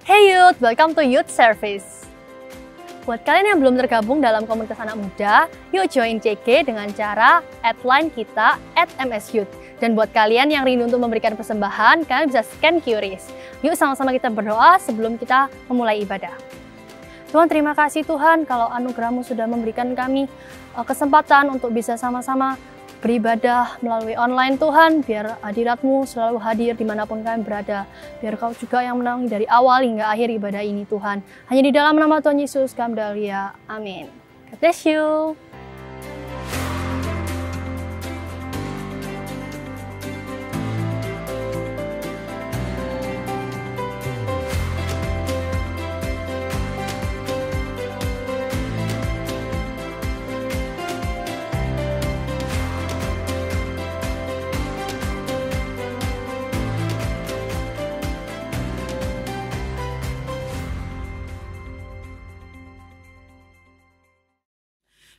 Hey youth, welcome to Youth Service. Buat kalian yang belum tergabung dalam komunitas anak muda, yuk join CG dengan cara add line kita @msyouth. Dan buat kalian yang rindu untuk memberikan persembahan, kalian bisa scan QRIS. Yuk sama-sama kita berdoa sebelum kita memulai ibadah. Tuhan, terima kasih Tuhan kalau anugerah-Mu sudah memberikan kami kesempatan untuk bisa sama-sama beribadah melalui online. Tuhan, biar hadirat-Mu selalu hadir dimanapun kami berada. Biar Kau juga yang menaungi dari awal hingga akhir ibadah ini Tuhan. Hanya di dalam nama Tuhan Yesus kami berdoa. Amin. God bless you.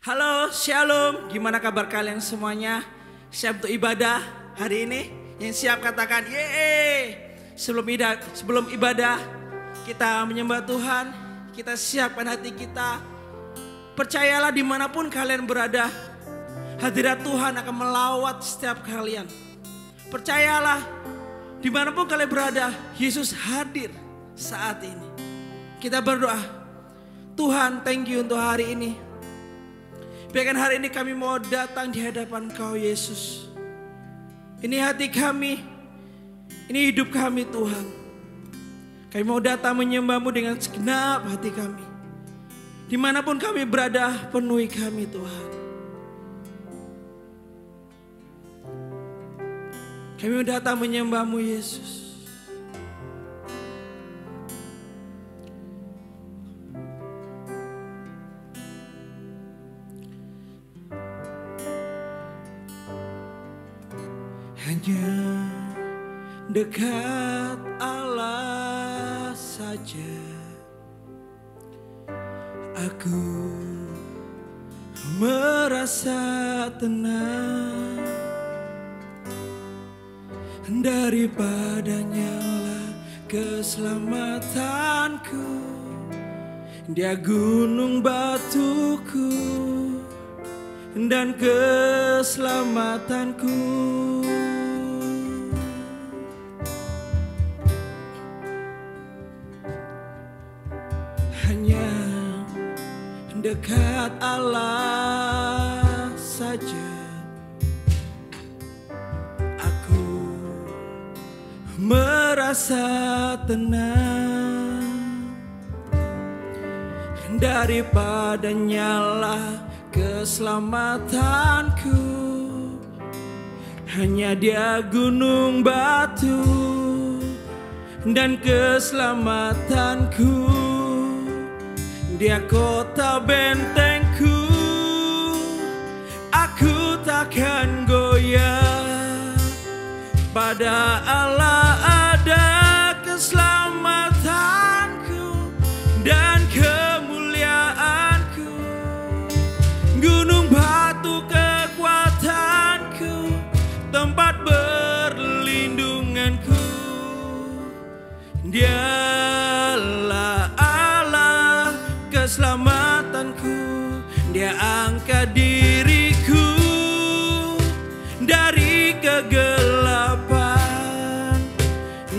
Halo, Shalom. Gimana kabar kalian semuanya? Siap untuk ibadah hari ini? Yang siap katakan yeay. Sebelum ibadah kita menyembah Tuhan, kita siapkan hati kita. Percayalah dimanapun kalian berada, hadirat Tuhan akan melawat setiap kalian. Percayalah dimanapun kalian berada, Yesus hadir saat ini. Kita berdoa, Tuhan thank you untuk hari ini. Biarkan hari ini kami mau datang di hadapan Kau Yesus. Ini hati kami, ini hidup kami Tuhan. Kami mau datang menyembah-Mu dengan segenap hati kami. Dimanapun kami berada, penuhi kami Tuhan. Kami mau datang menyembah-Mu Yesus. Hanya dekat Allah saja aku merasa tenang. Daripadanya lah keselamatanku, Dia gunung batuku dan keselamatanku. Hanya dekat Allah saja aku merasa tenang. Daripadanya lah keselamatanku, hanya Dia gunung batu dan keselamatanku. Dia kota bentengku, aku takkan goyah. Pada Allah ada keselamatanku dan kemuliaanku. Gunung batu kekuatanku, tempat berlindunganku. Dialah Allah keselamatanku. Dia angkat diriku dari kegelapan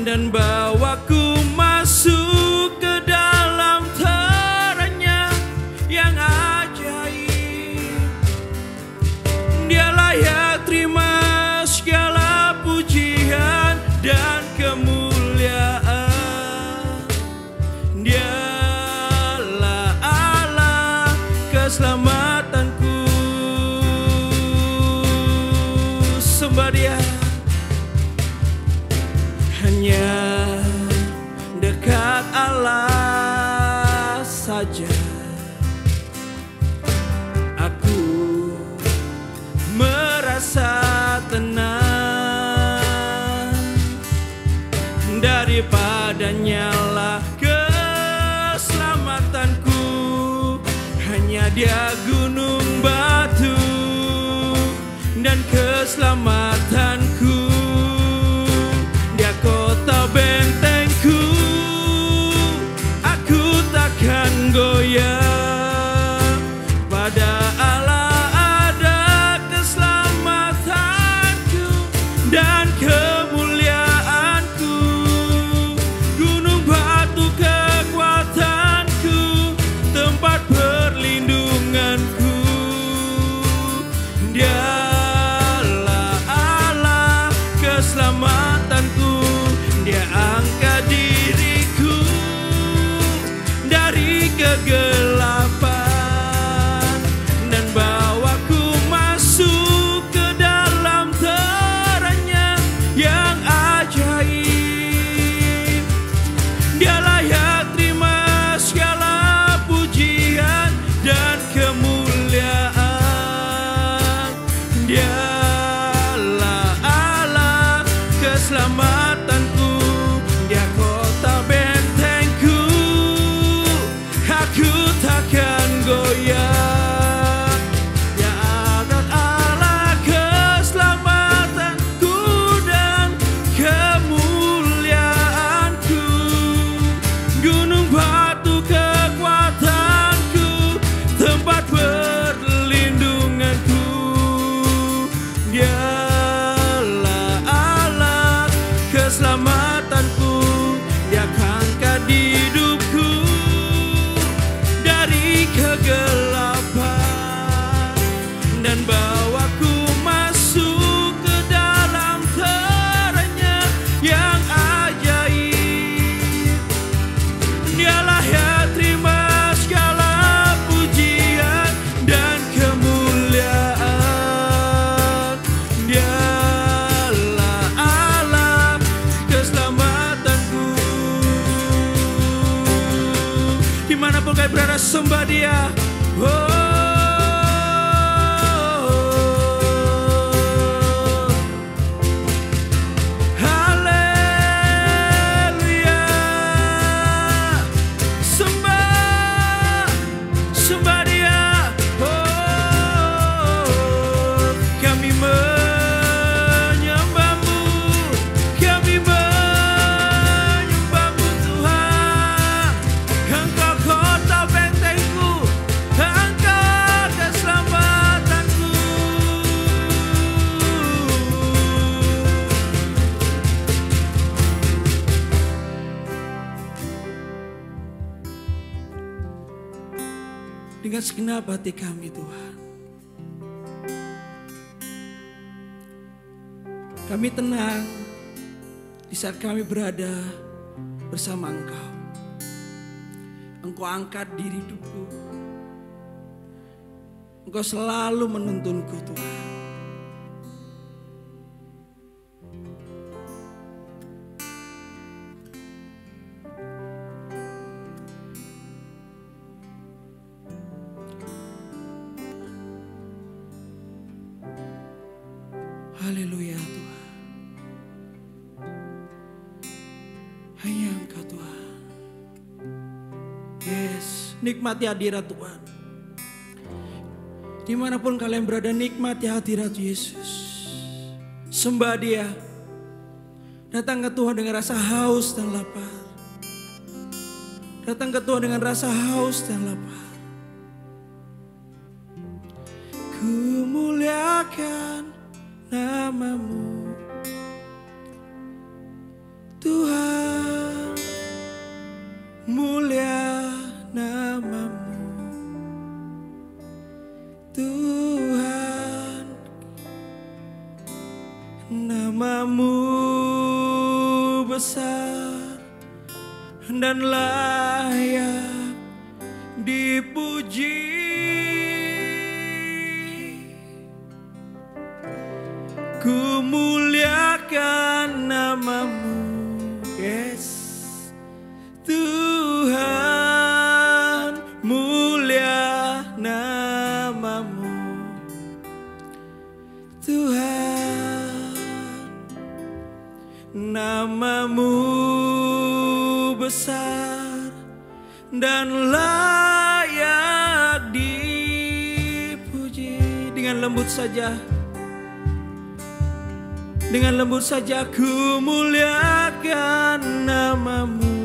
dan bawaku masuk ke dalam terang-Nya yang ajaib. Dia layak terima segala pujian dan kemuliaan. Dialah Allah keselamatanku. Sembah Dia. Hanya dekat Allah saja aku merasa tenang. Daripadanya lah keselamatanku, hanya Dia gunung batu dan keselamatanku. Dia kota bentengku, angkat hidupku dari kegelapan dan bawaku masuk ke dalam terang-Nya yang ajaib. Dialah yang terima segala pujian dan kemuliaan. Dialah Allah keselamatanku. Dimanapun kau berada, sembah Dia. Dengan segenap hati kami Tuhan, kami tenang di saat kami berada bersama Engkau. Engkau angkat diri hidupku, Engkau selalu menuntunku Tuhan. Haleluya Tuhan. Hanya Engkau Tuhan. Yes, nikmati hadirat Tuhan. Dimanapun kalian berada, nikmati hadirat Yesus. Sembah Dia. Datang ke Tuhan dengan rasa haus dan lapar. Datang ke Tuhan dengan rasa haus dan lapar. Ku muliakan nama-Mu Tuhan, mulia nama-Mu Tuhan, nama-Mu besar dan layak dipuji. Ku muliakan nama-Mu, yes Tuhan, mulia nama-Mu Tuhan, nama-Mu besar dan layak dipuji. Dengan lembut saja, dengan lembut saja ku muliakan nama-Mu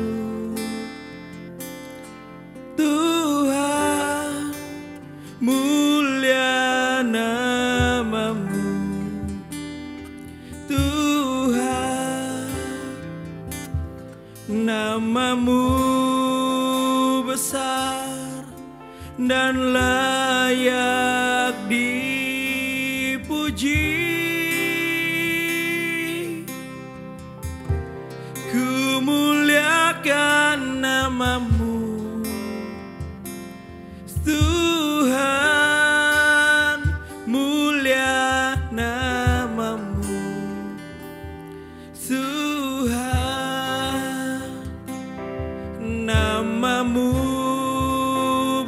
Tuhan, mulia nama-Mu Tuhan, nama-Mu besar dan layak dipuji. Muliakan nama-Mu Tuhan, mulia nama-Mu Tuhan, nama-Mu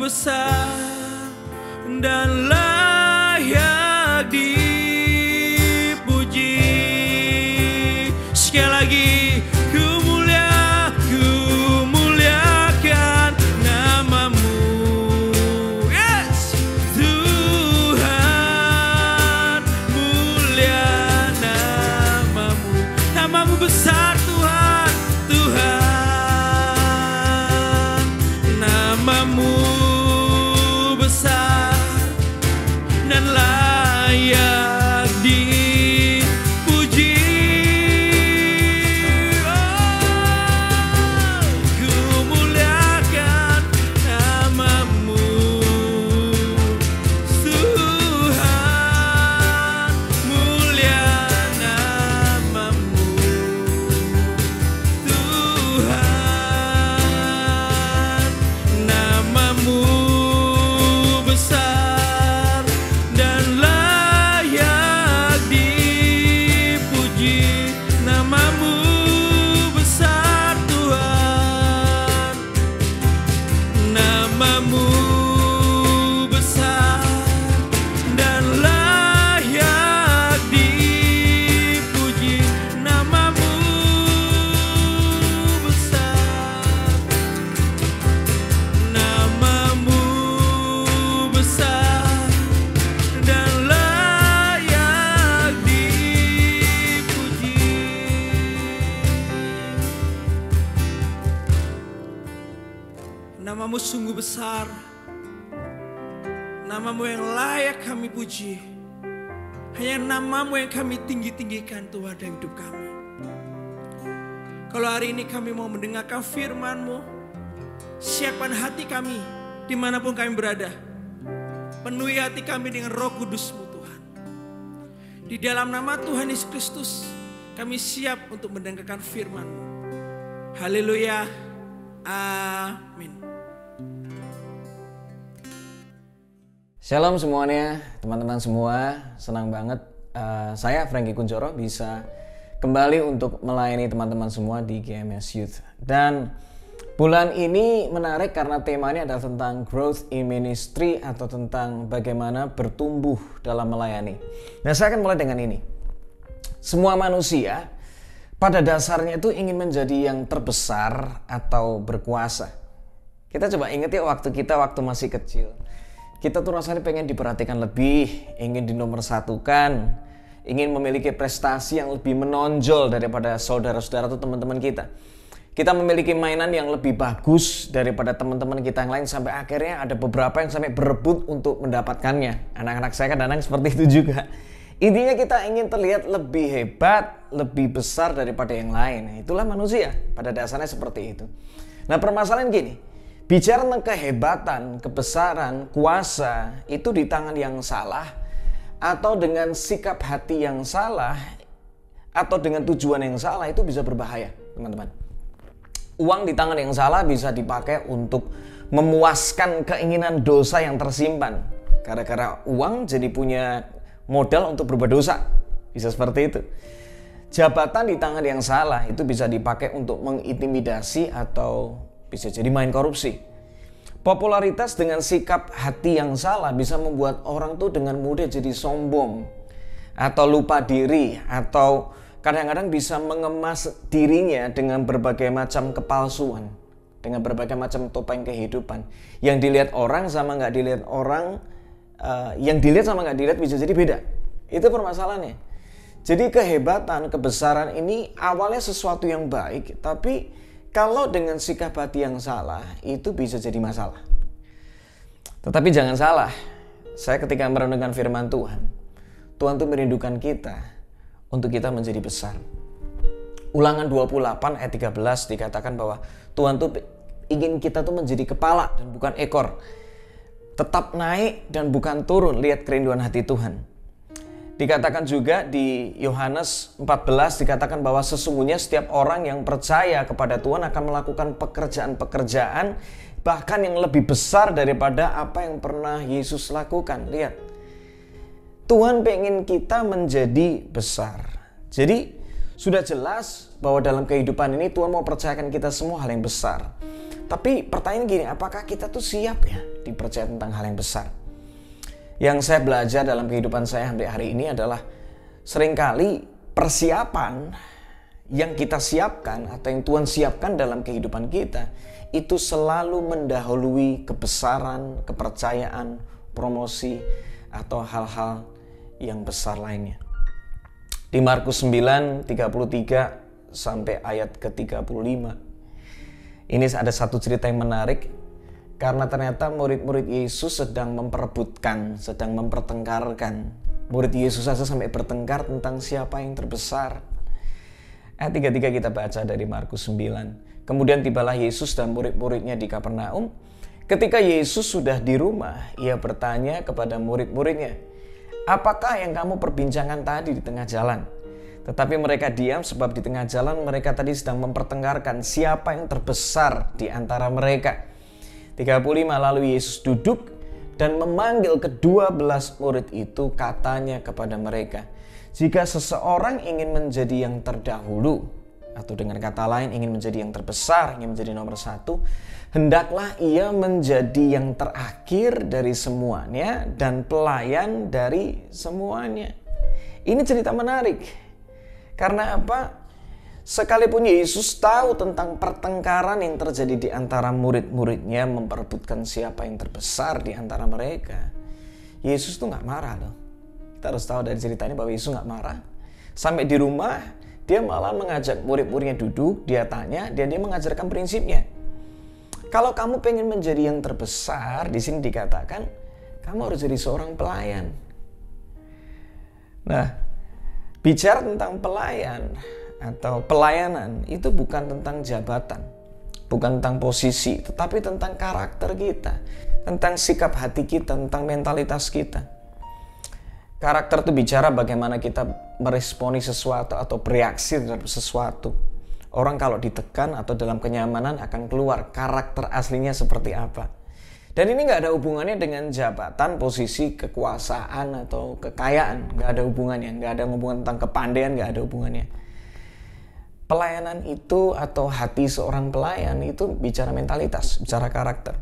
besar dan layak dipuji. Sekali lagi, besar Tuhan, Tuhan, nama-Mu besar Namamu sungguh besar. Namamu yang layak kami puji. Hanya namamu yang kami tinggi-tinggikan Tuhan dalam hidup kami. Kalau hari ini kami mau mendengarkan firman-Mu, siapkan hati kami dimanapun kami berada. Penuhi hati kami dengan Roh Kudus-Mu Tuhan. Di dalam nama Tuhan Yesus Kristus, kami siap untuk mendengarkan firman-Mu. Haleluya. Amin. Shalom semuanya, teman-teman semua. Senang banget saya Frankie Kunchoro bisa kembali untuk melayani teman-teman semua di GMS Youth. Dan bulan ini menarik karena temanya adalah tentang growth in ministry atau tentang bagaimana bertumbuh dalam melayani. Nah, saya akan mulai dengan ini. Semua manusia pada dasarnya itu ingin menjadi yang terbesar atau berkuasa. Kita coba ingat ya waktu masih kecil. Kita tuh rasanya pengen diperhatikan lebih, ingin dinomorsatukan, ingin memiliki prestasi yang lebih menonjol daripada saudara-saudara atau teman-teman kita. Kita memiliki mainan yang lebih bagus daripada teman-teman kita yang lain sampai akhirnya ada beberapa yang sampai berebut untuk mendapatkannya. Anak-anak saya kadang-kadang seperti itu juga. Intinya kita ingin terlihat lebih hebat, lebih besar daripada yang lain. Itulah manusia, pada dasarnya seperti itu. Nah, permasalahan gini, bicara tentang kehebatan, kebesaran, kuasa itu di tangan yang salah atau dengan sikap hati yang salah atau dengan tujuan yang salah itu bisa berbahaya, teman-teman. Uang di tangan yang salah bisa dipakai untuk memuaskan keinginan dosa yang tersimpan. Gara-gara uang jadi punya modal untuk berbuat dosa. Bisa seperti itu. Jabatan di tangan yang salah itu bisa dipakai untuk mengintimidasi atau bisa jadi main korupsi. Popularitas dengan sikap hati yang salah bisa membuat orang tuh dengan mudah jadi sombong atau lupa diri atau kadang-kadang bisa mengemas dirinya dengan berbagai macam kepalsuan, dengan berbagai macam topeng kehidupan. Yang dilihat orang sama nggak dilihat orang, yang dilihat sama nggak dilihat bisa jadi beda. Itu permasalahannya. Jadi kehebatan, kebesaran ini awalnya sesuatu yang baik, tapi kalau dengan sikap hati yang salah, itu bisa jadi masalah. Tetapi jangan salah, saya ketika merenungkan firman Tuhan tuh merindukan kita untuk kita menjadi besar. Ulangan 28 ayat 13 dikatakan bahwa Tuhan tuh ingin kita tuh menjadi kepala dan bukan ekor. Tetap naik dan bukan turun, lihat kerinduan hati Tuhan. Dikatakan juga di Yohanes 14 dikatakan bahwa sesungguhnya setiap orang yang percaya kepada Tuhan akan melakukan pekerjaan-pekerjaan bahkan yang lebih besar daripada apa yang pernah Yesus lakukan. Lihat, Tuhan pengen kita menjadi besar. Jadi sudah jelas bahwa dalam kehidupan ini Tuhan mau percayakan kita semua hal yang besar. Tapi pertanyaan gini, apakah kita tuh siap ya dipercaya tentang hal yang besar? Yang saya belajar dalam kehidupan saya sampai hari ini adalah seringkali persiapan yang kita siapkan atau yang Tuhan siapkan dalam kehidupan kita itu selalu mendahului kebesaran, kepercayaan, promosi atau hal-hal yang besar lainnya. Di Markus 9, 33 sampai ayat ke-35. Ini ada satu cerita yang menarik. Karena ternyata murid-murid Yesus sedang memperebutkan, sedang mempertengkarkan. Murid Yesus saja sampai bertengkar tentang siapa yang terbesar. Ayat 33 kita baca dari Markus 9. Kemudian tibalah Yesus dan murid-muridnya di Kapernaum. Ketika Yesus sudah di rumah, ia bertanya kepada murid-muridnya, "Apakah yang kamu perbincangkan tadi di tengah jalan?" Tetapi mereka diam sebab di tengah jalan mereka tadi sedang mempertengkarkan siapa yang terbesar di antara mereka. 35 lalu Yesus duduk dan memanggil ke-12 murid itu, katanya kepada mereka, jika seseorang ingin menjadi yang terdahulu, atau dengan kata lain ingin menjadi yang terbesar, ingin menjadi nomor satu, hendaklah ia menjadi yang terakhir dari semuanya dan pelayan dari semuanya. Ini cerita menarik. Karena apa? Sekalipun Yesus tahu tentang pertengkaran yang terjadi di antara murid-muridnya memperebutkan siapa yang terbesar di antara mereka, Yesus tuh gak marah loh. Kita harus tahu dari cerita ini bahwa Yesus gak marah. Sampai di rumah, dia malah mengajak murid-muridnya duduk, dia tanya, dan dia mengajarkan prinsipnya. Kalau kamu pengen menjadi yang terbesar, di sini dikatakan kamu harus jadi seorang pelayan. Nah, bicara tentang pelayan atau pelayanan itu bukan tentang jabatan, bukan tentang posisi, tetapi tentang karakter kita, tentang sikap hati kita, tentang mentalitas kita. Karakter itu bicara bagaimana kita meresponi sesuatu atau bereaksi terhadap sesuatu. Orang kalau ditekan atau dalam kenyamanan akan keluar karakter aslinya seperti apa. Dan ini nggak ada hubungannya dengan jabatan, posisi, kekuasaan atau kekayaan. Nggak ada hubungannya, nggak ada hubungan tentang kepandaian, nggak ada hubungannya. Pelayanan itu atau hati seorang pelayan itu bicara mentalitas, bicara karakter.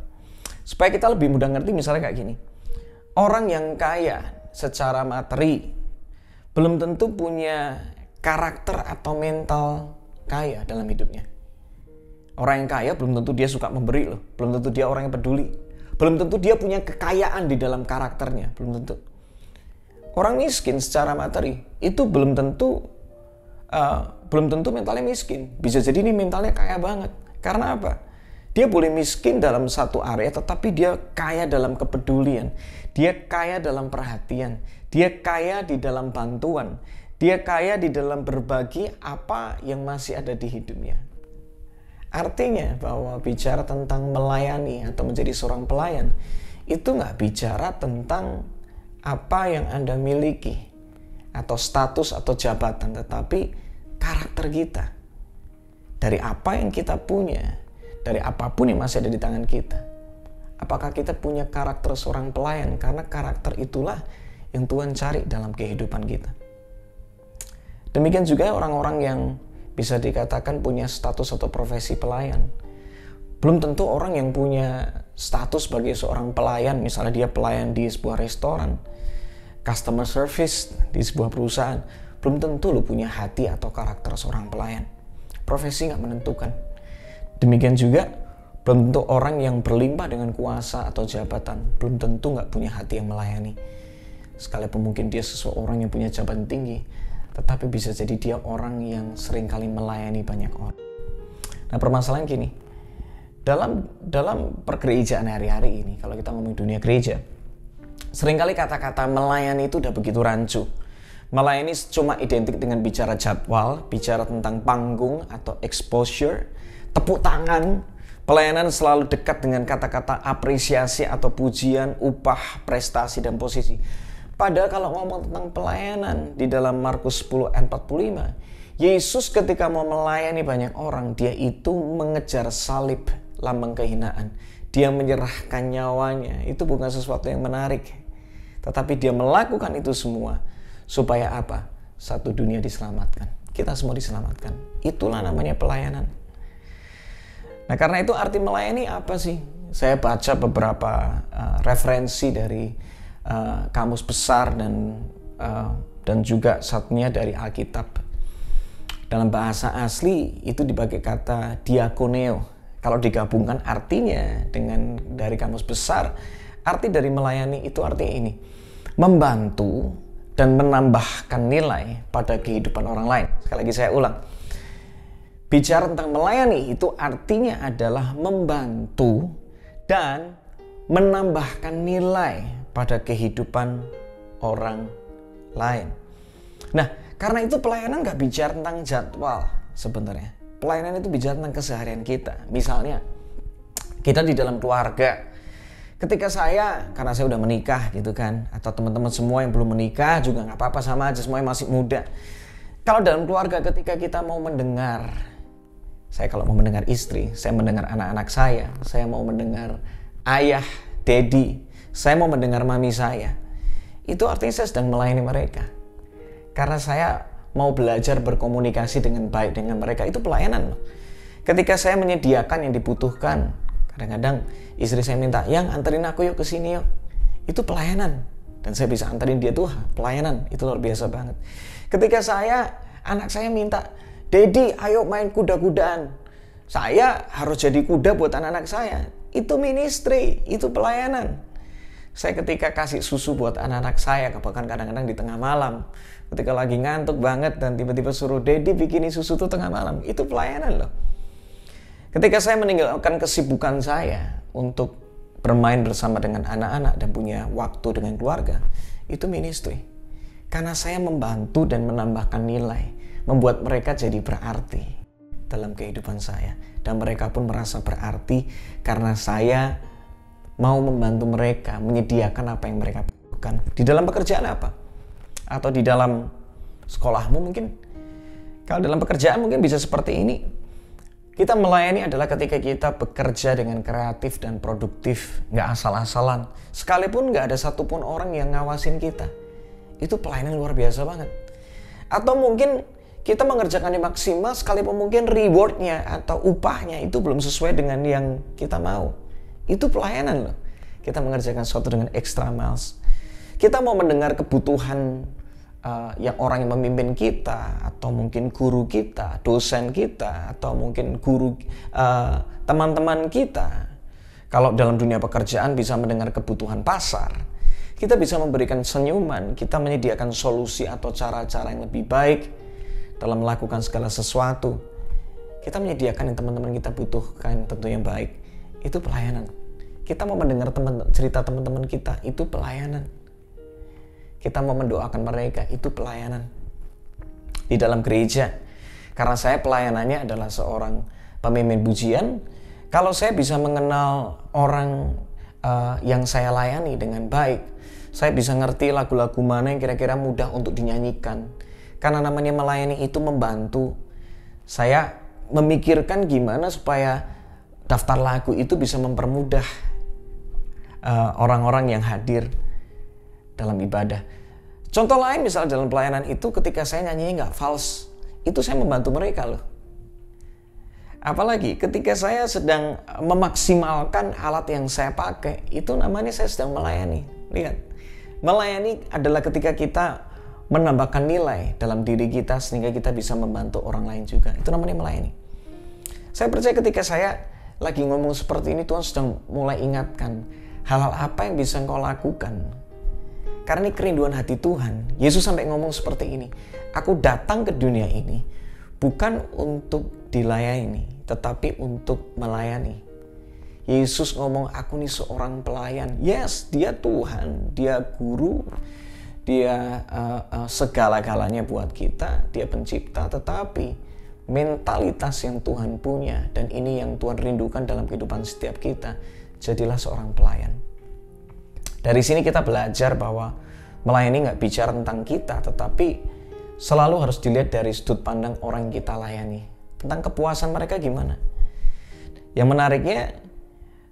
Supaya kita lebih mudah ngerti misalnya kayak gini. Orang yang kaya secara materi belum tentu punya karakter atau mental kaya dalam hidupnya. Orang yang kaya belum tentu dia suka memberi loh, belum tentu dia orang yang peduli, belum tentu dia punya kekayaan di dalam karakternya, belum tentu. Orang miskin secara materi itu belum tentu mentalnya miskin. Bisa jadi ini mentalnya kaya banget. Karena apa? Dia boleh miskin dalam satu area, tetapi dia kaya dalam kepedulian, dia kaya dalam perhatian, dia kaya di dalam bantuan. Dia kaya di dalam berbagi apa yang masih ada di hidupnya. Artinya bahwa bicara tentang melayani atau menjadi seorang pelayan, itu nggak bicara tentang apa yang Anda miliki, atau status atau jabatan, tetapi karakter kita. Dari apa yang kita punya, dari apapun yang masih ada di tangan kita. Apakah kita punya karakter seorang pelayan? Karena karakter itulah yang Tuhan cari dalam kehidupan kita. Demikian juga orang-orang yang bisa dikatakan punya status atau profesi pelayan. Belum tentu orang yang punya status sebagai seorang pelayan, misalnya dia pelayan di sebuah restoran, customer service di sebuah perusahaan, belum tentu lu punya hati atau karakter seorang pelayan. Profesi nggak menentukan. Demikian juga belum tentu orang yang berlimpah dengan kuasa atau jabatan, belum tentu nggak punya hati yang melayani. Sekalipun mungkin dia seseorang yang punya jabatan tinggi, tetapi bisa jadi dia orang yang seringkali melayani banyak orang. Nah, permasalahan gini, dalam pergerejaan hari-hari ini, kalau kita ngomong dunia gereja, seringkali kata-kata melayani itu udah begitu rancu. Melayani cuma identik dengan bicara jadwal, bicara tentang panggung atau exposure, tepuk tangan. Pelayanan selalu dekat dengan kata-kata apresiasi atau pujian, upah, prestasi, dan posisi. Padahal kalau ngomong tentang pelayanan di dalam Markus 10:45, Yesus ketika mau melayani banyak orang, dia itu mengejar salib, lambang kehinaan. Dia menyerahkan nyawanya. Itu bukan sesuatu yang menarik. Tetapi dia melakukan itu semua supaya apa? Satu dunia diselamatkan. Kita semua diselamatkan. Itulah namanya pelayanan. Nah, karena itu arti melayani apa sih? Saya baca beberapa referensi dari kamus besar dan juga satunya dari Alkitab. Dalam bahasa asli itu dipakai kata diakoneo. Kalau digabungkan artinya dengan dari kamus besar, arti dari melayani itu artinya ini: membantu dan menambahkan nilai pada kehidupan orang lain. Sekali lagi saya ulang. Bicara tentang melayani itu artinya adalah membantu dan menambahkan nilai pada kehidupan orang lain. Nah, karena itu pelayanan gak bicara tentang jadwal sebenarnya. Pelayanan itu bicara tentang keseharian kita. Misalnya, kita di dalam keluarga. Ketika karena saya udah menikah gitu kan, atau teman-teman semua yang belum menikah juga gak apa-apa, sama aja, semuanya masih muda. Kalau dalam keluarga ketika kita mau mendengar, saya kalau mau mendengar istri, saya mendengar anak-anak saya mau mendengar ayah, daddy, saya mau mendengar mami saya. Itu artinya saya sedang melayani mereka. Karena saya mau belajar berkomunikasi dengan baik dengan mereka. Itu pelayanan loh. Ketika saya menyediakan yang dibutuhkan, kadang-kadang istri saya minta, "Yang anterin aku yuk ke sini yuk." Itu pelayanan. Dan saya bisa anterin dia tuh pelayanan. Itu luar biasa banget. Ketika anak saya minta, "Daddy, ayo main kuda-kudaan." Saya harus jadi kuda buat anak-anak saya. Itu ministry, itu pelayanan. Saya ketika kasih susu buat anak-anak saya, bahkan kadang-kadang di tengah malam, ketika lagi ngantuk banget dan tiba-tiba suruh Daddy bikinin susu tuh tengah malam, itu pelayanan loh. Ketika saya meninggalkan kesibukan saya untuk bermain bersama dengan anak-anak dan punya waktu dengan keluarga, itu ministry. Karena saya membantu dan menambahkan nilai, membuat mereka jadi berarti dalam kehidupan saya. Dan mereka pun merasa berarti karena saya mau membantu mereka, menyediakan apa yang mereka butuhkan. Di dalam pekerjaan apa? Atau di dalam sekolahmu mungkin. Kalau dalam pekerjaan mungkin bisa seperti ini. Kita melayani adalah ketika kita bekerja dengan kreatif dan produktif, nggak asal-asalan. Sekalipun nggak ada satupun orang yang ngawasin kita. Itu pelayanan luar biasa banget. Atau mungkin kita mengerjakannya maksimal, sekalipun mungkin rewardnya atau upahnya itu belum sesuai dengan yang kita mau. Itu pelayanan loh. Kita mengerjakan sesuatu dengan extra miles. Kita mau mendengar kebutuhan yang orang yang memimpin kita, atau mungkin guru kita, dosen kita, atau mungkin guru teman-teman kita. Kalau dalam dunia pekerjaan bisa mendengar kebutuhan pasar, kita bisa memberikan senyuman, kita menyediakan solusi atau cara-cara yang lebih baik dalam melakukan segala sesuatu. Kita menyediakan yang teman-teman kita butuhkan, tentu yang baik. Itu pelayanan. Kita mau mendengar cerita teman-teman kita, itu pelayanan. Kita mau mendoakan mereka, itu pelayanan. Di dalam gereja, karena saya pelayanannya adalah seorang pemimpin pujian, kalau saya bisa mengenal orang yang saya layani dengan baik, saya bisa ngerti lagu-lagu mana yang kira-kira mudah untuk dinyanyikan. Karena namanya melayani itu membantu. Saya memikirkan gimana supaya daftar lagu itu bisa mempermudah orang-orang yang hadir dalam ibadah. Contoh lain misalnya dalam pelayanan itu ketika saya nyanyinya nggak fals, itu saya membantu mereka loh. Apalagi ketika saya sedang memaksimalkan alat yang saya pakai, itu namanya saya sedang melayani. Lihat, melayani adalah ketika kita menambahkan nilai dalam diri kita sehingga kita bisa membantu orang lain juga. Itu namanya melayani. Saya percaya ketika saya lagi ngomong seperti ini, Tuhan sedang mulai ingatkan hal-hal apa yang bisa engkau lakukan. Karena ini kerinduan hati Tuhan. Yesus sampai ngomong seperti ini. Aku datang ke dunia ini bukan untuk dilayani, tetapi untuk melayani. Yesus ngomong, aku nih seorang pelayan. Yes, dia Tuhan, dia guru, dia segala-galanya buat kita, dia pencipta. Tetapi mentalitas yang Tuhan punya, dan ini yang Tuhan rindukan dalam kehidupan setiap kita, jadilah seorang pelayan. Dari sini kita belajar bahwa melayani nggak bicara tentang kita, tetapi selalu harus dilihat dari sudut pandang orang yang kita layani. Tentang kepuasan mereka gimana. Yang menariknya,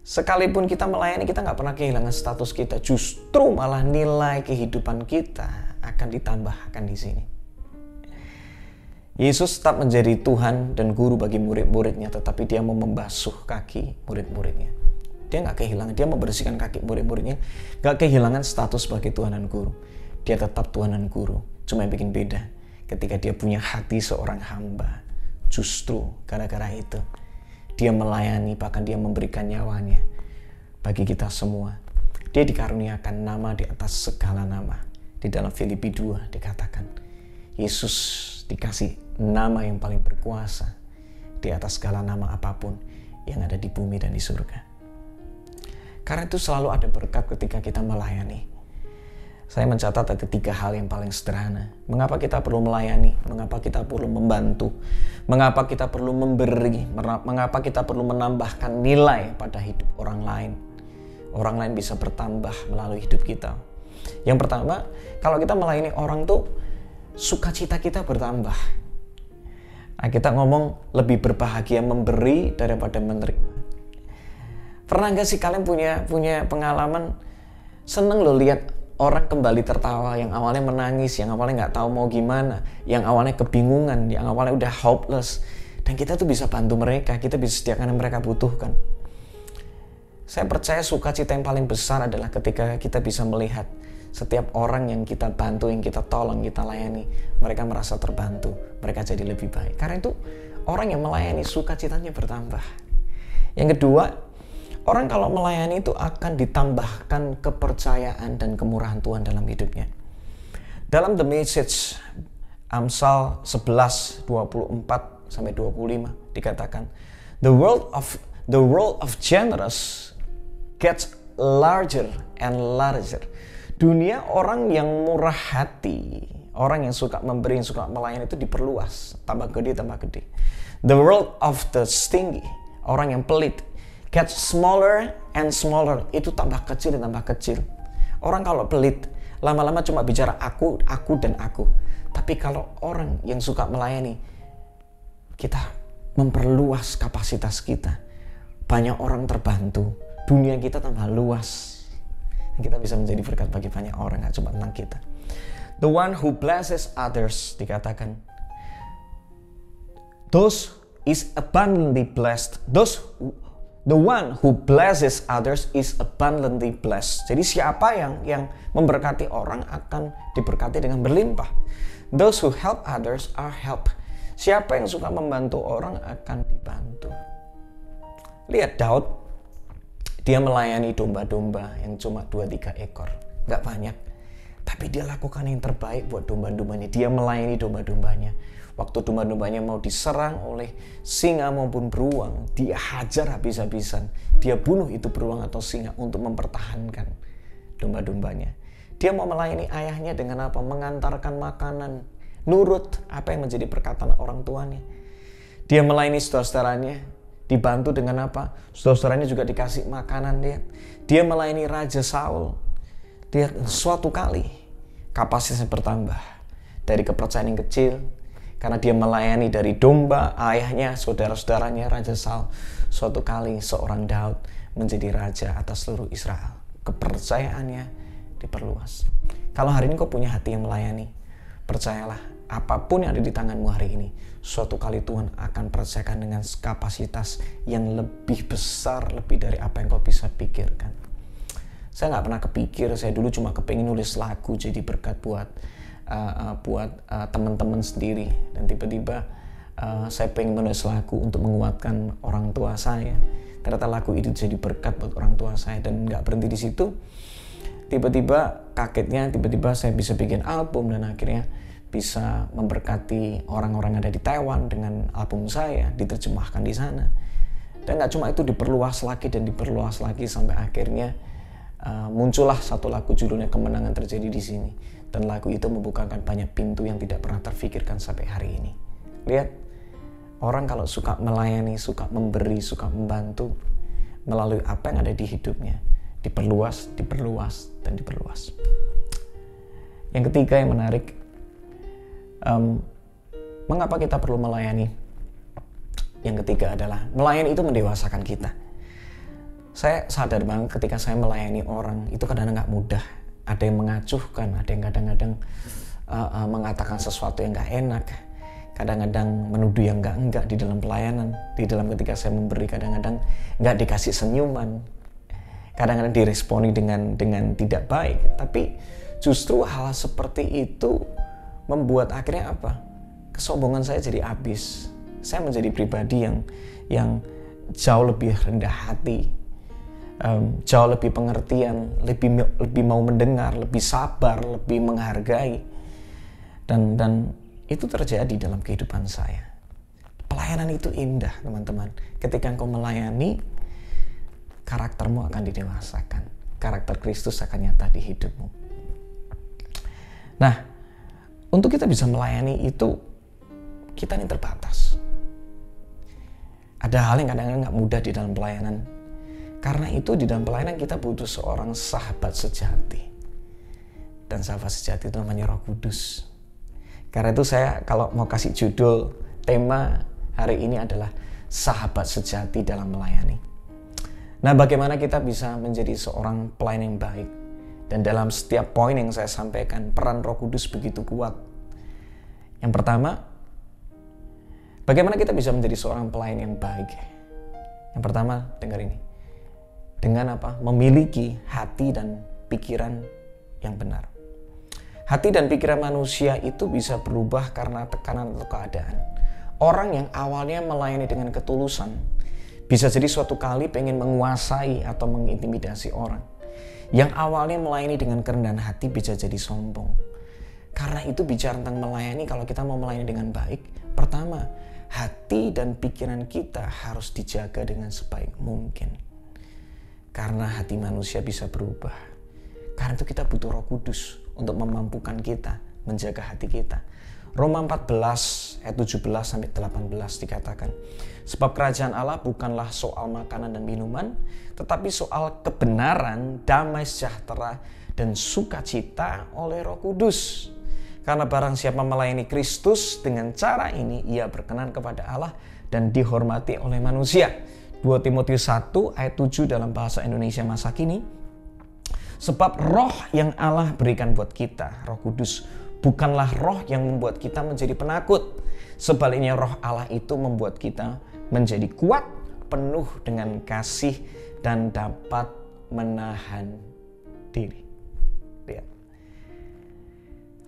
sekalipun kita melayani, kita nggak pernah kehilangan status kita. Justru malah nilai kehidupan kita akan ditambahkan di sini. Yesus tetap menjadi Tuhan dan Guru bagi murid-muridnya, tetapi dia mau membasuh kaki murid-muridnya. Dia nggak kehilangan, dia membersihkan kaki murid-muridnya, nggak kehilangan status sebagai Tuhan dan Guru. Dia tetap Tuhan dan Guru. Cuma yang bikin beda, ketika dia punya hati seorang hamba. Justru gara-gara itu, dia melayani, bahkan dia memberikan nyawanya bagi kita semua. Dia dikaruniakan nama di atas segala nama. Di dalam Filipi 2 dikatakan, Yesus dikasih nama yang paling berkuasa di atas segala nama apapun yang ada di bumi dan di surga. Karena itu selalu ada berkat ketika kita melayani. Saya mencatat ada 3 hal yang paling sederhana. Mengapa kita perlu melayani? Mengapa kita perlu membantu? Mengapa kita perlu memberi? Mengapa kita perlu menambahkan nilai pada hidup orang lain? Orang lain bisa bertambah melalui hidup kita. Yang pertama, kalau kita melayani orang tuh sukacita kita bertambah. Nah, kita ngomong lebih berbahagia memberi daripada menerima. Pernah gak sih kalian punya pengalaman seneng loh lihat orang kembali tertawa, yang awalnya menangis, yang awalnya nggak tahu mau gimana, yang awalnya kebingungan, yang awalnya udah hopeless, dan kita tuh bisa bantu mereka, kita bisa sediakan yang mereka butuhkan. Saya percaya sukacita yang paling besar adalah ketika kita bisa melihat setiap orang yang kita bantu, yang kita tolong, kita layani, mereka merasa terbantu, mereka jadi lebih baik. Karena itu orang yang melayani sukacitanya bertambah. Yang kedua, orang kalau melayani itu akan ditambahkan kepercayaan dan kemurahan Tuhan dalam hidupnya. Dalam The Message, Amsal 11, 24-25 dikatakan, The world of generous gets larger and larger. Dunia orang yang murah hati, orang yang suka memberi, yang suka melayani itu diperluas, tambah gede. The world of the stingy, orang yang pelit, gets smaller and smaller, itu tambah kecil. Orang kalau pelit, lama-lama cuma bicara aku dan aku. Tapi kalau orang yang suka melayani, kita memperluas kapasitas kita. Banyak orang terbantu, dunia kita tambah luas. Kita bisa menjadi berkat bagi banyak orang, gak cuma tentang kita. The one who blesses others, dikatakan, those is abundantly blessed. The one who blesses others is abundantly blessed. Jadi siapa yang memberkati orang akan diberkati dengan berlimpah. Those who help others are helped. Siapa yang suka membantu orang akan dibantu. Lihat Daud, dia melayani domba-domba yang cuma 2-3 ekor, gak banyak. Tapi dia lakukan yang terbaik buat domba-dombanya. Dia melayani domba-dombanya. Waktu domba-dombanya mau diserang oleh singa maupun beruang, dia hajar habis-habisan. Dia bunuh itu beruang atau singa untuk mempertahankan domba-dombanya. Dia mau melayani ayahnya dengan apa? Mengantarkan makanan, nurut apa yang menjadi perkataan orang tuanya. Dia melayani saudara-saudaranya, dibantu dengan apa? Saudara-saudaranya juga dikasih makanan. Dia melayani Raja Saul. Dia suatu kali kapasitasnya bertambah dari kepercayaan yang kecil, karena dia melayani dari domba ayahnya, saudara-saudaranya Raja Saul. Suatu kali seorang Daud menjadi raja atas seluruh Israel. Kepercayaannya diperluas. Kalau hari ini kau punya hati yang melayani, percayalah, apapun yang ada di tanganmu hari ini, suatu kali Tuhan akan percayakan dengan kapasitas yang lebih besar, lebih dari apa yang kau bisa pikirkan. Saya nggak pernah kepikir, saya dulu cuma kepingin nulis lagu jadi berkat buat teman-teman sendiri. Dan tiba-tiba saya pengen menulis lagu untuk menguatkan orang tua saya. Ternyata lagu itu jadi berkat buat orang tua saya, dan nggak berhenti di situ. Tiba-tiba saya bisa bikin album, dan akhirnya bisa memberkati orang-orang yang ada di Taiwan dengan album saya, diterjemahkan di sana. Dan nggak cuma itu, diperluas lagi sampai akhirnya muncullah satu lagu judulnya Kemenangan Terjadi di Sini. Dan lagu itu membukakan banyak pintu yang tidak pernah terfikirkan sampai hari ini. Lihat, orang kalau suka melayani, suka memberi, suka membantu, melalui apa yang ada di hidupnya, diperluas. Yang ketiga yang menarik, mengapa kita perlu melayani? Yang ketiga adalah melayani itu mendewasakan kita. Saya sadar banget ketika saya melayani orang itu kadang-kadang gak mudah. Ada yang mengacuhkan, ada yang kadang-kadang mengatakan sesuatu yang gak enak, kadang-kadang menuduh yang enggak di dalam pelayanan. Di dalam ketika saya memberi, kadang-kadang gak dikasih senyuman, kadang-kadang diresponi dengan tidak baik. Tapi justru hal seperti itu membuat akhirnya apa? Kesombongan saya jadi habis. Saya menjadi pribadi yang jauh lebih rendah hati, jauh lebih pengertian, lebih mau mendengar, lebih sabar, lebih menghargai. Dan itu terjadi dalam kehidupan saya. Pelayanan itu indah, teman-teman. Ketika engkau melayani, karaktermu akan didewasakan. Karakter Kristus akan nyata di hidupmu. Nah, untuk kita bisa melayani itu, kita ini terbatas. Ada hal yang kadang-kadang gak mudah di dalam pelayanan. Karena itu di dalam pelayanan kita butuh seorang sahabat sejati. Dan sahabat sejati itu namanya Roh Kudus. Karena itu saya kalau mau kasih judul, tema hari ini adalah sahabat sejati dalam melayani. Nah, bagaimana kita bisa menjadi seorang pelayan yang baik? Dan dalam setiap poin yang saya sampaikan, peran Roh Kudus begitu kuat. Yang pertama, bagaimana kita bisa menjadi seorang pelayan yang baik? Yang pertama, dengar ini. Dengan apa? Memiliki hati dan pikiran yang benar. Hati dan pikiran manusia itu bisa berubah karena tekanan atau keadaan. Orang yang awalnya melayani dengan ketulusan bisa jadi suatu kali pengen menguasai atau mengintimidasi orang. Yang awalnya melayani dengan kerendahan hati bisa jadi sombong. Karena itu bicara tentang melayani, kalau kita mau melayani dengan baik, pertama, hati dan pikiran kita harus dijaga dengan sebaik mungkin. Karena hati manusia bisa berubah. Karena itu kita butuh Roh Kudus untuk memampukan kita menjaga hati kita. Roma 14 ayat 17-18 dikatakan, sebab kerajaan Allah bukanlah soal makanan dan minuman, tetapi soal kebenaran, damai sejahtera, dan sukacita oleh Roh Kudus. Karena barang siapa melayani Kristus dengan cara ini, ia berkenan kepada Allah dan dihormati oleh manusia. 2 Timotius 1 ayat 7 dalam bahasa Indonesia masa kini. Sebab roh yang Allah berikan buat kita, Roh Kudus, bukanlah roh yang membuat kita menjadi penakut. Sebaliknya roh Allah itu membuat kita menjadi kuat, penuh dengan kasih, dan dapat menahan diri. Lihat.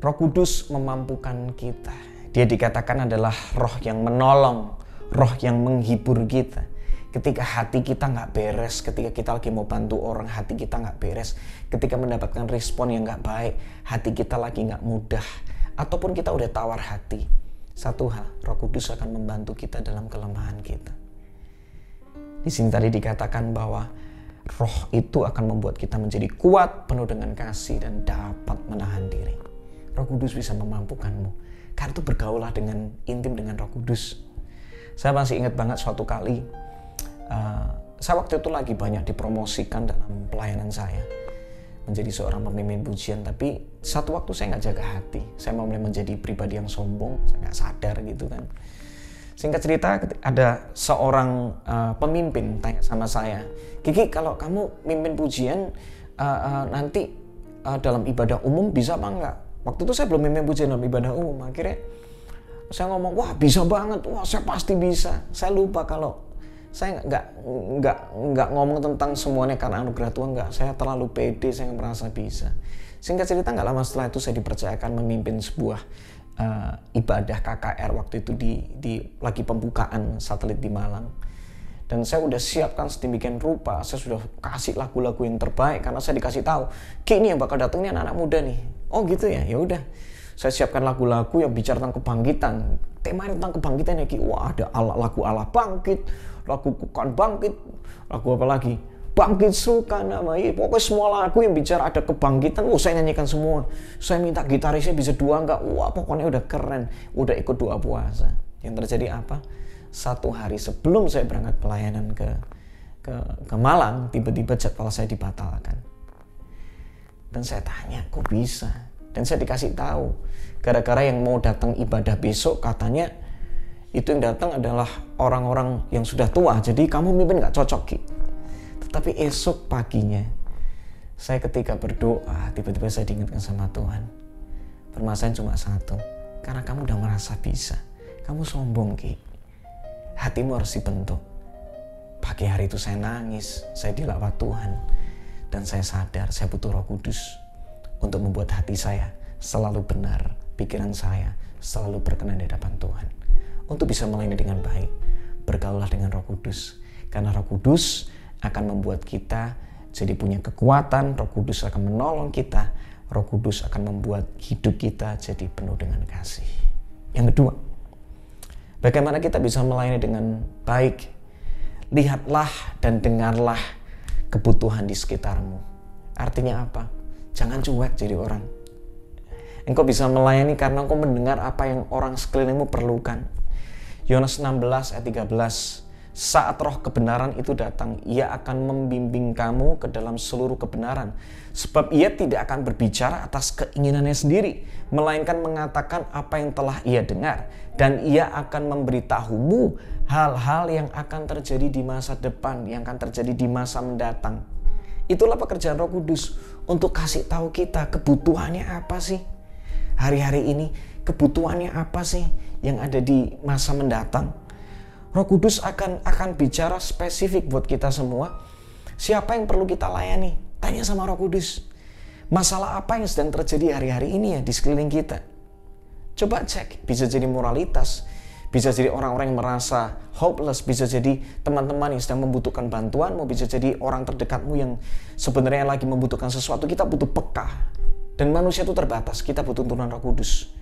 Roh Kudus memampukan kita. Dia dikatakan adalah roh yang menolong, roh yang menghibur kita. Ketika hati kita nggak beres, ketika kita lagi mau bantu orang, hati kita nggak beres. Ketika mendapatkan respon yang nggak baik, hati kita lagi nggak mudah. Ataupun kita udah tawar hati. Satu hal, Roh Kudus akan membantu kita dalam kelemahan kita. Di sini tadi dikatakan bahwa roh itu akan membuat kita menjadi kuat, penuh dengan kasih, dan dapat menahan diri. Roh Kudus bisa memampukanmu. Karena itu bergaulah dengan intim dengan Roh Kudus. Saya masih ingat banget suatu kali, saya waktu itu lagi banyak dipromosikan dalam pelayanan saya menjadi seorang pemimpin pujian, tapi satu waktu saya nggak jaga hati. Saya mau mulai menjadi pribadi yang sombong, saya nggak sadar gitu kan. Singkat cerita, ada seorang pemimpin tanya sama saya, Kiki, kalau kamu mimpin pujian nanti dalam ibadah umum bisa apa enggak? Waktu itu saya belum mimpin pujian dalam ibadah umum. Akhirnya saya ngomong, wah bisa banget, wah saya pasti bisa. Saya lupa kalau saya nggak ngomong tentang semuanya karena anugerah Tuhan, nggak. Saya terlalu pede, saya merasa bisa. Singkat cerita, nggak lama setelah itu saya dipercayakan memimpin sebuah ibadah KKR waktu itu di lagi pembukaan satelit di Malang. Dan saya udah siapkan sedemikian rupa, saya sudah kasih lagu-lagu yang terbaik karena saya dikasih tahu, Ki, ini yang bakal datang ini anak-anak muda nih. Oh gitu ya, ya udah. Saya siapkan lagu-lagu yang bicara tentang kebangkitan. Temanya tentang kebangkitan ya Ki. Wah, ada lagu Allah bangkit, lagu Kukan bangkit, lagu apa lagi? Bangkit suka namanya. Pokoknya semua lagu yang bicara ada kebangkitan, saya nyanyikan semua. Saya minta gitarisnya bisa dua enggak. Wah, pokoknya udah keren. Udah ikut doa puasa. Yang terjadi apa? Satu hari sebelum saya berangkat pelayanan ke Malang, tiba-tiba jadwal saya dibatalkan. Dan saya tanya, kok bisa? Dan saya dikasih tahu, gara-gara yang mau datang ibadah besok katanya itu yang datang adalah orang-orang yang sudah tua, jadi kamu mimpin gak cocok Ki. Tetapi esok paginya, saya ketika berdoa, tiba-tiba saya diingatkan sama Tuhan, permasalahan cuma satu, karena kamu udah merasa bisa, kamu sombong Ki, hatimu harus dibentuk. Pagi hari itu saya nangis, saya dilawat Tuhan, dan saya sadar saya butuh Roh Kudus untuk membuat hati saya selalu benar, pikiran saya selalu berkenan di hadapan Tuhan. Untuk bisa melayani dengan baik, bergaulah dengan Roh Kudus. Karena Roh Kudus akan membuat kita jadi punya kekuatan, Roh Kudus akan menolong kita, Roh Kudus akan membuat hidup kita jadi penuh dengan kasih. Yang kedua, bagaimana kita bisa melayani dengan baik? Lihatlah dan dengarlah kebutuhan di sekitarmu. Artinya apa? Jangan cuek jadi orang. Engkau bisa melayani karena engkau mendengar apa yang orang sekelilingmu perlukan. Yohanes 16 ayat 13. Saat roh kebenaran itu datang, ia akan membimbing kamu ke dalam seluruh kebenaran. Sebab ia tidak akan berbicara atas keinginannya sendiri, melainkan mengatakan apa yang telah ia dengar. Dan ia akan memberitahumu hal-hal yang akan terjadi di masa depan, yang akan terjadi di masa mendatang. Itulah pekerjaan Roh Kudus untuk kasih tahu kita kebutuhannya apa sih hari-hari ini, kebutuhannya apa sih yang ada di masa mendatang. Roh Kudus akan bicara spesifik buat kita semua. Siapa yang perlu kita layani? Tanya sama Roh Kudus. Masalah apa yang sedang terjadi hari-hari ini ya di sekeliling kita? Coba cek, bisa jadi moralitas, bisa jadi orang-orang yang merasa hopeless, bisa jadi teman-teman yang sedang membutuhkan bantuanmu, bisa jadi orang terdekatmu yang sebenarnya lagi membutuhkan sesuatu. Kita butuh peka. Dan manusia itu terbatas, kita butuh tuntunan Roh Kudus.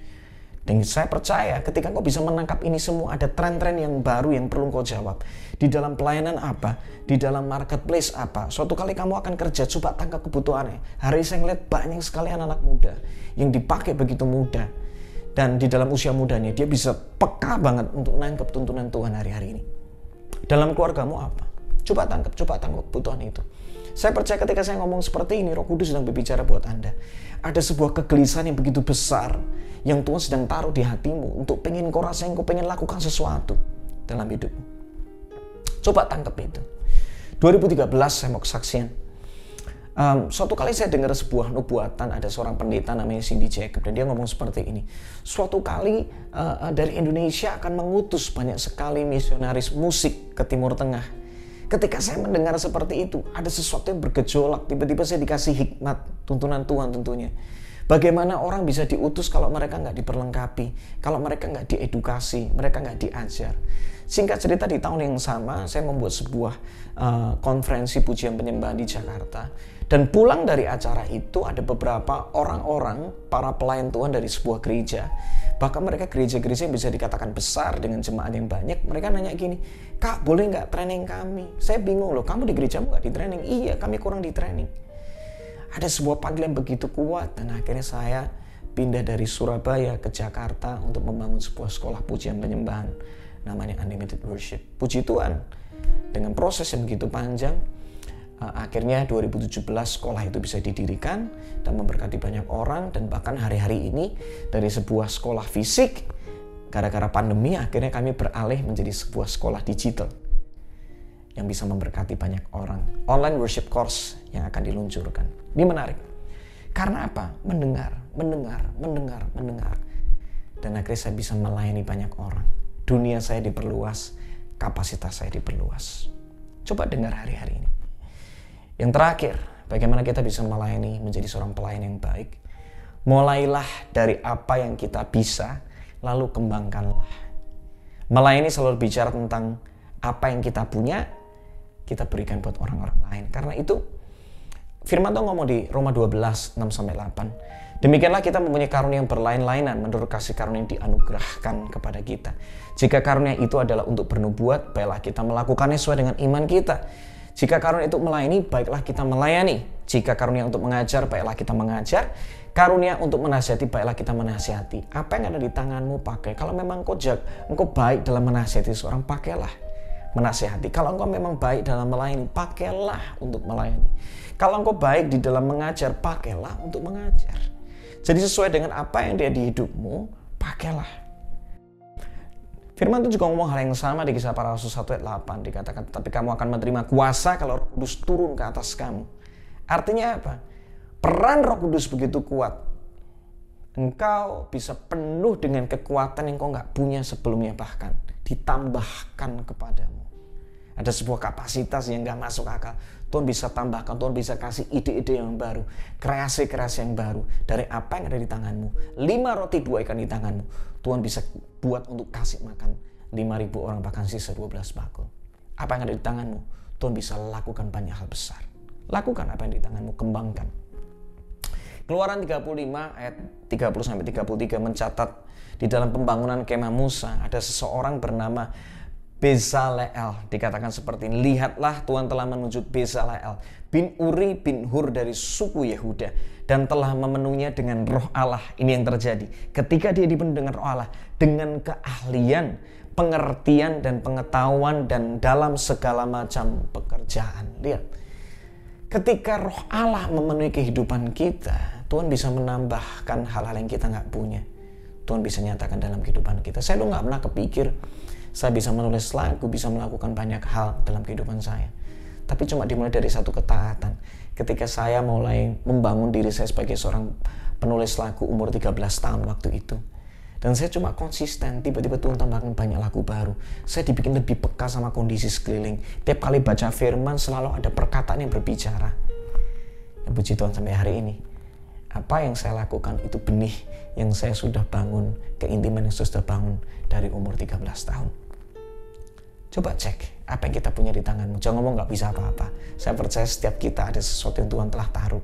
Dan saya percaya ketika engkau bisa menangkap ini semua, ada tren-tren yang baru yang perlu engkau jawab. Di dalam pelayanan apa? Di dalam marketplace apa? Suatu kali kamu akan kerja, coba tangkap kebutuhannya. Hari ini saya melihat banyak sekali anak-anak muda yang dipakai begitu muda. Dan di dalam usia mudanya dia bisa peka banget untuk nangkep tuntunan Tuhan hari-hari ini. Dalam keluargamu apa? Coba tangkap kebutuhan itu. Saya percaya ketika saya ngomong seperti ini, Roh Kudus sedang berbicara buat Anda. Ada sebuah kegelisahan yang begitu besar yang Tuhan sedang taruh di hatimu untuk pengen kau rasain, kau pengen lakukan sesuatu dalam hidupmu. Coba tangkap itu. 2013 saya mau kesaksian. Suatu kali saya dengar sebuah nubuatan, ada seorang pendeta namanya Cindy Jacob, dan dia ngomong seperti ini. Suatu kali dari Indonesia akan mengutus banyak sekali misionaris musik ke Timur Tengah. Ketika saya mendengar seperti itu, ada sesuatu yang bergejolak. Tiba-tiba saya dikasih hikmat, tuntunan Tuhan tentunya. Bagaimana orang bisa diutus kalau mereka nggak diperlengkapi, kalau mereka nggak diedukasi, mereka nggak diajar. Singkat cerita, di tahun yang sama, saya membuat sebuah konferensi pujian penyembahan di Jakarta. Dan pulang dari acara itu, ada beberapa orang-orang, para pelayan Tuhan dari sebuah gereja. Bahkan mereka gereja-gereja yang bisa dikatakan besar dengan jemaat yang banyak. Mereka nanya gini, "Kak, boleh nggak training kami?" Saya bingung loh, kamu di gerejamu nggak di training? Iya, kami kurang di training. Ada sebuah panggilan begitu kuat, dan akhirnya saya pindah dari Surabaya ke Jakarta untuk membangun sebuah sekolah pujian penyembahan namanya Unlimited Worship. Puji Tuhan, dengan proses yang begitu panjang, akhirnya 2017 sekolah itu bisa didirikan dan memberkati banyak orang. Dan bahkan hari-hari ini dari sebuah sekolah fisik, gara-gara pandemi akhirnya kami beralih menjadi sebuah sekolah digital yang bisa memberkati banyak orang. Online worship course yang akan diluncurkan. Ini menarik. Karena apa? Mendengar. Dan akhirnya saya bisa melayani banyak orang. Dunia saya diperluas, kapasitas saya diperluas. Coba dengar hari-hari ini. Yang terakhir, bagaimana kita bisa melayani menjadi seorang pelayan yang baik. Mulailah dari apa yang kita bisa, lalu kembangkanlah. Melayani selalu bicara tentang apa yang kita punya, kita berikan buat orang-orang lain. Karena itu, firman Tuhan ngomong di Roma 12, 6-8. Demikianlah kita mempunyai karunia yang berlain-lainan menurut kasih karunia yang dianugerahkan kepada kita. Jika karunia itu adalah untuk bernubuat, baiklah kita melakukannya sesuai dengan iman kita. Jika karunia itu melayani, baiklah kita melayani. Jika karunia untuk mengajar, baiklah kita mengajar. Karunia untuk menasihati, baiklah kita menasihati. Apa yang ada di tanganmu, pakai. Kalau memang engkau baik dalam menasihati seorang, pakailah menasihati. Kalau engkau memang baik dalam melayani, pakailah untuk melayani. Kalau engkau baik di dalam mengajar, pakailah untuk mengajar. Jadi sesuai dengan apa yang ada di hidupmu, pakailah. Firman itu juga ngomong hal yang sama di Kisah Para Rasul 1 ayat 8. Dikatakan, tapi kamu akan menerima kuasa kalau Roh Kudus turun ke atas kamu. Artinya apa? Peran Roh Kudus begitu kuat. Engkau bisa penuh dengan kekuatan yang kau nggak punya sebelumnya, bahkan ditambahkan kepadamu. Ada sebuah kapasitas yang nggak masuk akal. Tuhan bisa tambahkan, Tuhan bisa kasih ide-ide yang baru, kreasi-kreasi yang baru dari apa yang ada di tanganmu. 5 roti 2 ikan di tanganmu, Tuhan bisa buat untuk kasih makan 5.000 orang, bahkan sisa 12 bakul. Apa yang ada di tanganmu, Tuhan bisa lakukan banyak hal besar. Lakukan apa yang di tanganmu, kembangkan. Keluaran 35 ayat 30-33 mencatat di dalam pembangunan kemah Musa ada seseorang bernama Bezaleel. Dikatakan seperti ini, lihatlah Tuhan telah menunjuk Bezaleel bin Uri bin Hur dari suku Yehuda dan telah memenuhinya dengan roh Allah. Ini yang terjadi ketika dia dipenuhi dengan roh Allah, dengan keahlian, pengertian dan pengetahuan dan dalam segala macam pekerjaan. Lihat, ketika roh Allah memenuhi kehidupan kita, Tuhan bisa menambahkan hal-hal yang kita nggak punya. Tuhan bisa nyatakan dalam kehidupan kita. Saya dulu nggak pernah kepikir saya bisa menulis lagu, bisa melakukan banyak hal dalam kehidupan saya. Tapi cuma dimulai dari satu ketaatan. Ketika saya mulai membangun diri saya sebagai seorang penulis lagu umur 13 tahun waktu itu. Dan saya cuma konsisten, tiba-tiba Tuhan tambahkan banyak lagu baru. Saya dibikin lebih peka sama kondisi sekeliling. Tiap kali baca firman selalu ada perkataan yang berbicara. Ya, puji Tuhan sampai hari ini. Apa yang saya lakukan itu benih yang saya sudah bangun, keintiman yang sudah bangun dari umur 13 tahun. Coba cek apa yang kita punya di tanganmu. Jangan ngomong gak bisa apa-apa. Saya percaya setiap kita ada sesuatu yang Tuhan telah taruh.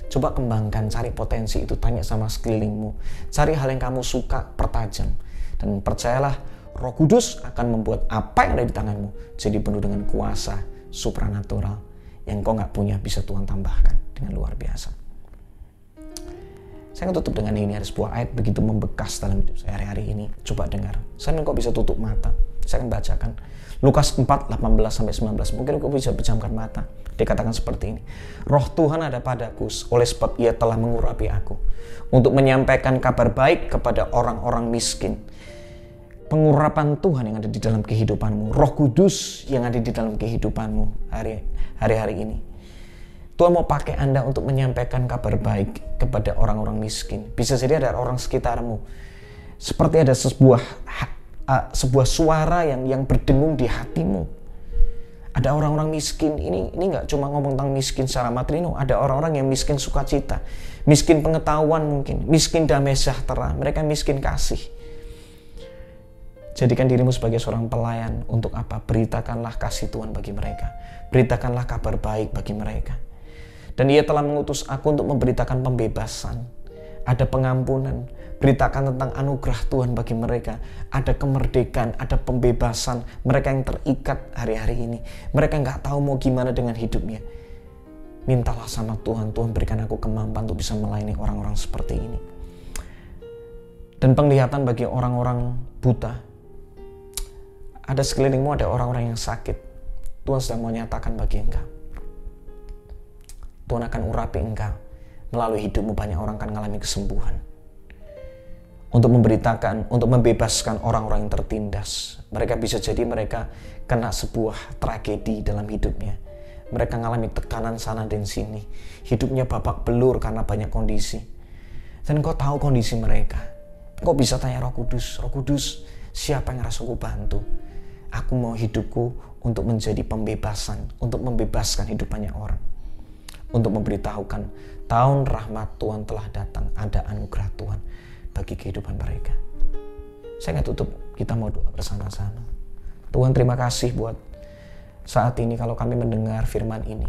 Coba kembangkan, cari potensi itu, tanya sama sekelilingmu. Cari hal yang kamu suka, pertajam. Dan percayalah, Roh Kudus akan membuat apa yang ada di tanganmu jadi penuh dengan kuasa supranatural yang kau nggak punya, bisa Tuhan tambahkan dengan luar biasa. Saya akan tutup dengan ini, ada sebuah ayat begitu membekas dalam hidup saya hari-hari ini. Coba dengar. Saya ingin kau bisa tutup mata. Saya akan bacakan. Lukas 4, 18-19. Mungkin kau bisa pejamkan mata. Dikatakan seperti ini. Roh Tuhan ada padaku, oleh sebab ia telah mengurapi aku untuk menyampaikan kabar baik kepada orang-orang miskin. Pengurapan Tuhan yang ada di dalam kehidupanmu. Roh Kudus yang ada di dalam kehidupanmu hari-hari ini. Tuhan mau pakai Anda untuk menyampaikan kabar baik kepada orang-orang miskin. Bisa jadi ada orang sekitarmu. Seperti ada sebuah suara yang berdengung di hatimu. Ada orang-orang miskin. Ini nggak cuma ngomong tentang miskin secara materi. No. Ada orang-orang yang miskin sukacita. Miskin pengetahuan mungkin. Miskin damai sejahtera. Mereka miskin kasih. Jadikan dirimu sebagai seorang pelayan. Untuk apa? Beritakanlah kasih Tuhan bagi mereka. Beritakanlah kabar baik bagi mereka. Dan ia telah mengutus aku untuk memberitakan pembebasan. Ada pengampunan. Beritakan tentang anugerah Tuhan bagi mereka. Ada kemerdekaan, ada pembebasan. Mereka yang terikat hari-hari ini. Mereka nggak tahu mau gimana dengan hidupnya. Mintalah sama Tuhan. Tuhan berikan aku kemampuan untuk bisa melayani orang-orang seperti ini. Dan penglihatan bagi orang-orang buta. Ada sekelilingmu, ada orang-orang yang sakit. Tuhan sedang mau nyatakan bagi engkau. Tuhan akan urapi engkau. Melalui hidupmu banyak orang akan mengalami kesembuhan. Untuk memberitakan, untuk membebaskan orang-orang yang tertindas. Mereka bisa jadi mereka kena sebuah tragedi dalam hidupnya. Mereka mengalami tekanan sana dan sini. Hidupnya babak belur karena banyak kondisi. Dan kau tahu kondisi mereka. Kau bisa tanya Roh Kudus. Roh Kudus, siapa yang harus aku bantu? Aku mau hidupku untuk menjadi pembebasan. Untuk membebaskan hidup banyak orang. Untuk memberitahukan tahun rahmat Tuhan telah datang, ada anugerah Tuhan bagi kehidupan mereka. Saya akan tutup, kita mau doa bersama-sama. Tuhan, terima kasih buat saat ini kalau kami mendengar firman ini.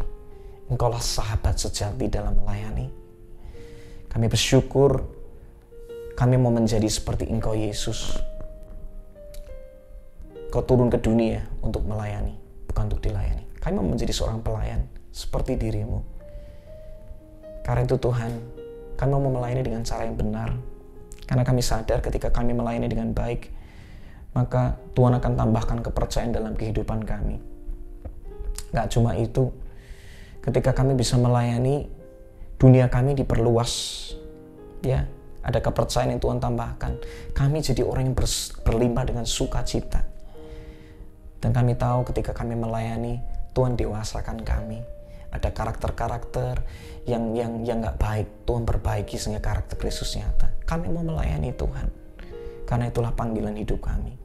Engkaulah sahabat sejati dalam melayani. Kami bersyukur kami mau menjadi seperti Engkau Yesus. Kau turun ke dunia untuk melayani, bukan untuk dilayani. Kami mau menjadi seorang pelayan seperti dirimu. Karena itu Tuhan, kami mau melayani dengan cara yang benar. Karena kami sadar ketika kami melayani dengan baik, maka Tuhan akan tambahkan kepercayaan dalam kehidupan kami. Gak cuma itu, ketika kami bisa melayani, dunia kami diperluas. Ya, ada kepercayaan yang Tuhan tambahkan. Kami jadi orang yang berlimpah dengan sukacita. Dan kami tahu ketika kami melayani, Tuhan dewasakan kami. Ada karakter-karakter yang gak baik, Tuhan perbaiki sehingga karakter Kristus nyata. Kami mau melayani Tuhan, karena itulah panggilan hidup kami.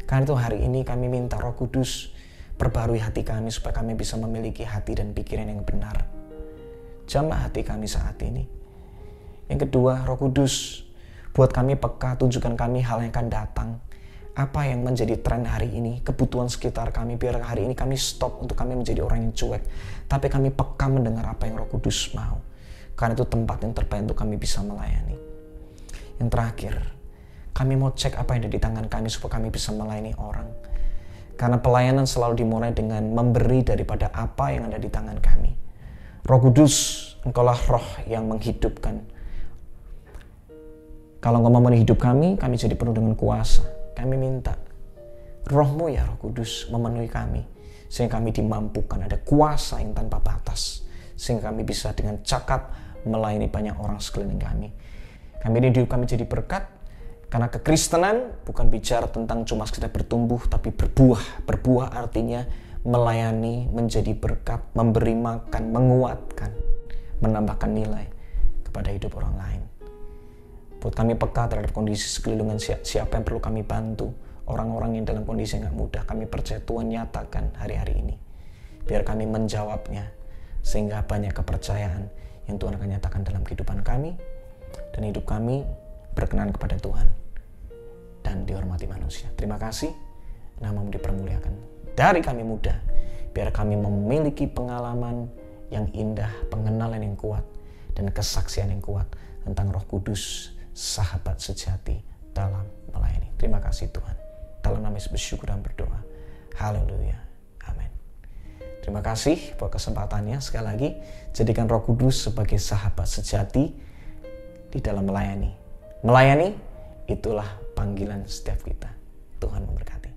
Karena itu hari ini kami minta Roh Kudus perbarui hati kami supaya kami bisa memiliki hati dan pikiran yang benar. Jamah hati kami saat ini. Yang kedua, Roh Kudus buat kami peka, tunjukkan kami hal yang akan datang. Apa yang menjadi tren hari ini, kebutuhan sekitar kami, biar hari ini kami stop untuk kami menjadi orang yang cuek. Tapi kami peka mendengar apa yang Roh Kudus mau. Karena itu tempat yang terbaik untuk kami bisa melayani. Yang terakhir, kami mau cek apa yang ada di tangan kami supaya kami bisa melayani orang. Karena pelayanan selalu dimulai dengan memberi daripada apa yang ada di tangan kami. Roh Kudus, Engkaulah roh yang menghidupkan. Kalau Engkau mau hidup kami jadi penuh dengan kuasa. Kami minta Roh-Mu ya Roh Kudus memenuhi kami. Sehingga kami dimampukan, ada kuasa yang tanpa batas. Sehingga kami bisa dengan cakap melayani banyak orang sekeliling kami. Hidup kami jadi berkat. Karena kekristenan bukan bicara tentang cuma sekedar bertumbuh, tapi berbuah. Berbuah artinya melayani, menjadi berkat, memberi makan, menguatkan, menambahkan nilai kepada hidup orang lain. Buat kami peka terhadap kondisi sekeliling, siapa yang perlu kami bantu. Orang-orang yang dalam kondisi yang gak mudah, kami percaya Tuhan nyatakan hari-hari ini. Biar kami menjawabnya, sehingga banyak kepercayaan yang Tuhan akan nyatakan dalam kehidupan kami. Dan hidup kami berkenan kepada Tuhan. Dan dihormati manusia. Terima kasih, nama-Mu dipermuliakan. Dari kami muda, biar kami memiliki pengalaman yang indah, pengenalan yang kuat. dan kesaksian yang kuat tentang Roh Kudus, sahabat sejati dalam melayani. Terima kasih Tuhan. Dalam nama Yesus bersyukur dan berdoa. Haleluya. Amin. Terima kasih buat kesempatannya. Sekali lagi, jadikan Roh Kudus sebagai sahabat sejati di dalam melayani. Melayani itulah panggilan setiap kita. Tuhan memberkati.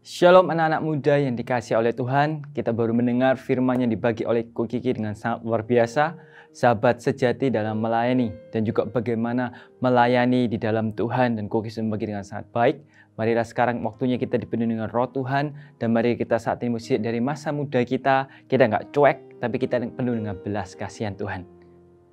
Shalom anak-anak muda yang dikasihi oleh Tuhan. Kita baru mendengar firman yang dibagi oleh Ko Kiki dengan sangat luar biasa. Sahabat sejati dalam melayani. Dan juga bagaimana melayani di dalam Tuhan. Dan Ko Kiki membagi dengan sangat baik. Marilah sekarang waktunya kita dipenuhi dengan Roh Tuhan. Dan mari kita saat ini musik dari masa muda kita. Kita nggak cuek, tapi kita penuh dengan belas kasihan Tuhan.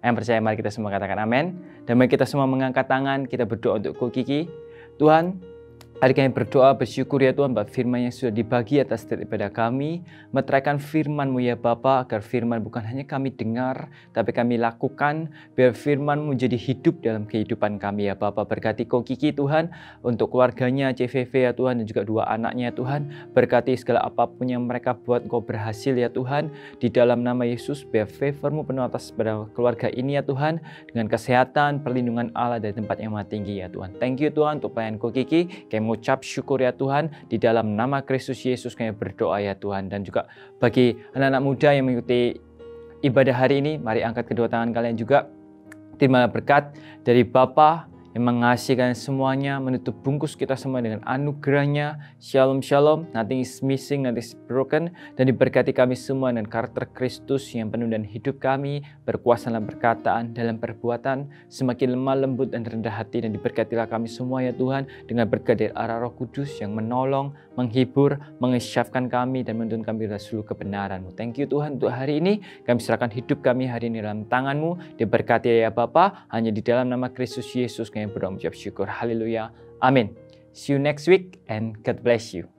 Yang percaya mari kita semua katakan amin. Dan mari kita semua mengangkat tangan. Kita berdoa untuk Ko Kiki. Tuhan, hari kami berdoa bersyukur ya Tuhan buat firman yang sudah dibagi atas setiap ibadah kami. Meteraikan firman-Mu ya Bapa, agar firman bukan hanya kami dengar, tapi kami lakukan. Biar firman-Mu menjadi hidup dalam kehidupan kami ya Bapa. Berkati Ko Kiki Tuhan, untuk keluarganya CVV ya Tuhan, dan juga 2 anaknya ya Tuhan. Berkati segala apapun yang mereka buat Engkau berhasil ya Tuhan. Di dalam nama Yesus, biar favor-Mu penuh atas pada keluarga ini ya Tuhan. Dengan kesehatan, perlindungan Allah dari tempat yang maha tinggi ya Tuhan. Thank you Tuhan untuk pelayanan Ko Kiki. Kami mengucap syukur ya Tuhan, di dalam nama Kristus Yesus kami berdoa ya Tuhan. Dan juga bagi anak-anak muda yang mengikuti ibadah hari ini, mari angkat kedua tangan kalian juga. Terimalah berkat dari Bapa yang mengasihi kalian semuanya, menutup bungkus kita semua dengan anugerahnya. Shalom, shalom, nothing is missing, nothing is broken. Dan diberkati kami semua dengan karakter Kristus yang penuh dan hidup kami, berkuasa dalam perkataan, dalam perbuatan, semakin lemah lembut dan rendah hati. Dan diberkatilah kami semua ya Tuhan, dengan berkat dari arah Roh Kudus yang menolong, menghibur, mengisyafkan kami, dan menuntun kami dalam seluruh kebenaran-Mu. Thank you Tuhan untuk hari ini. Kami serahkan hidup kami hari ini dalam tangan-Mu. Diberkati ya Bapa, hanya di dalam nama Kristus Yesus kami berdoa mengucap syukur. Haleluya. Amin. See you next week and God bless you.